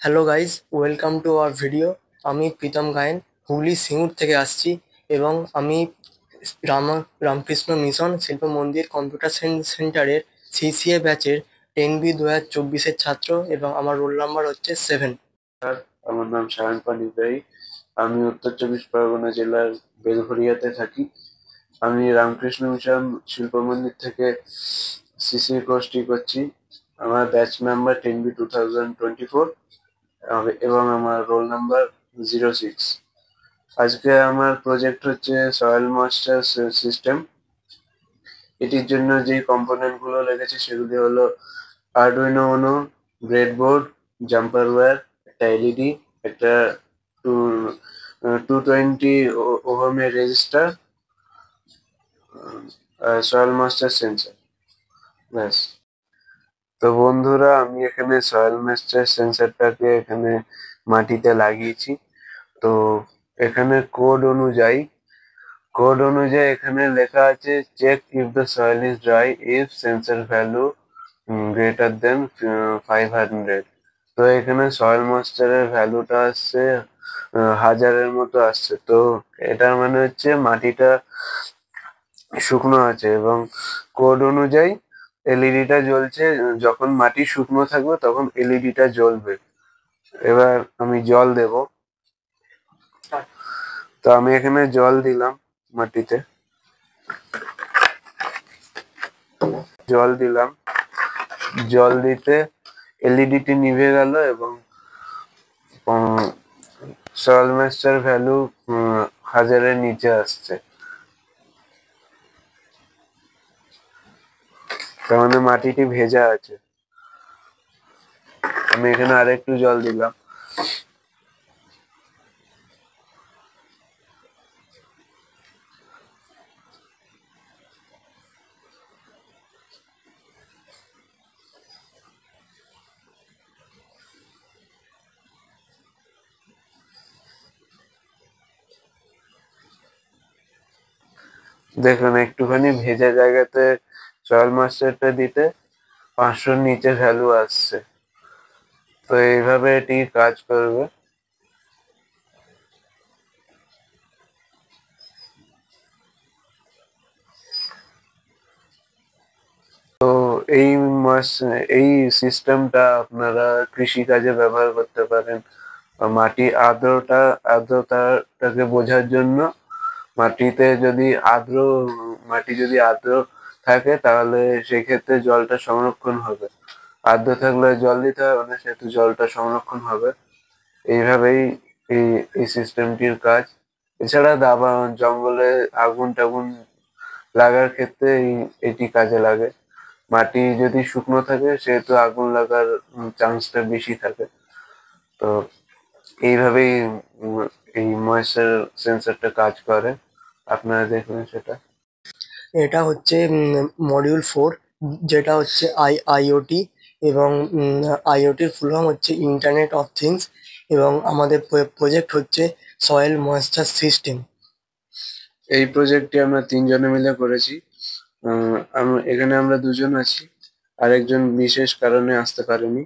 Hello guys, welcome to our video. আমি প্রীতম গায়েন, হুগলি সিঙ্গুর থেকে আসছি এবং আমি রামকৃষ্ণ মিশন শিল্প মন্দির কম্পিউটার সেন্টারের সিসিএ ব্যাচের 10B 2024-এর ছাত্র এবং আমার রোল নাম্বার হচ্ছে 7। নমস্কার, আমার নাম সায়ন পানিগ্রাহী। আমি উত্তর চব্বিশ পরগনা জেলার বেলঘরিয়াতে থাকি। আমি রামকৃষ্ণ মিশন শিল্প মন্দির থেকে সিসি কোর্সটি করছি। আমার ব্যাচ নাম্বার 10B 2024 এবং আমার রোল নাম্বার 06। আজকে আমার প্রজেক্ট হচ্ছে সয়েল ময়েশ্চার সিস্টেম। এটির জন্য যে কম্পোনেন্ট গুলো লেগেছে সেগুলি হলো Arduino Uno, breadboard, jumper wire, একটা এলইডি, একটা টু 220 ওহমের রেজিস্টার, সয়েল ময়েশ্চার সেন্সর। ব্যাস। তো বন্ধুরা, আমি এখানে সয়েল ময়েশ্চার সেন্সরটাকে এখানে মাটিতে লাগিয়েছি। তো এখানে কোড অনুযায়ী এখানে লেখা আছে check if the soil is dry if sensor value greater than 500। তো এখানে সয়েল ময়েশ্চারের ভ্যালুটা আসছে 1000-এর মতো আসছে। তো এটার মানে হচ্ছে মাটিটা শুকনো আছে এবং কোড অনুযায়ী এলইডিটা জ্বলছে। যখন মাটি শুকনো থাকবে তখন এলইডিটা জ্বলবে। এবার আমি জল দেব। তো আমি এখানে জল দিলাম মাটিতে। জল দিলাম। জল দিতে এলইডিটি নিভে গেল এবং সয়েল ময়েশ্চার ভ্যালু 1000-এর নিচে আসছে। তার মানে মাটিটি ভেজা আছে। আমি এখানে আরেকটু জল দিলাম। দেখুন, একটুখানি ভেজা জায়গাতে সয়েল ময়েশ্চারটা দিতে 500-র নিচে ভ্যালু আসছে। তো এইভাবে এটি কাজ করবে। তো এই সিস্টেমটা আপনারা কৃষিকাজে ব্যবহার করতে পারেন। মাটি আর্দ্রতাটাকে বোঝার জন্য মাটি যদি আর্দ্র থাকে তাহলে সেক্ষেত্রে জলটা সংরক্ষণ হবে। আর্দ্র থাকলে জল দিতে হবে না, সেহেতু জলটা সংরক্ষণ হবে। এইভাবেই এই এই সিস্টেমটির কাজ। এছাড়া জঙ্গলে আগুন টাগুন লাগার ক্ষেত্রে এটি কাজে লাগে। মাটি যদি শুকনো থাকে সেহেতু আগুন লাগার চান্সটা বেশি থাকে। তো এইভাবেই উম, এই ময়েশ্চার সেন্সরটা কাজ করে। আপনারা দেখুন সেটা। এটা হচ্ছে মডিউল 4, যেটা হচ্ছে আইওটি এবং আইওটির ফুল ফর্ম হচ্ছে ইন্টারনেট অফ থিংস এবং আমাদের প্রজেক্ট হচ্ছে সয়েল ময়েশ্চার সিস্টেম। এই প্রজেক্টটি আমরা 3 জনে মিলে করেছি। এখানে আমরা 2 জন আছি, আরেকজন বিশেষ কারণে আসতে পারেনি।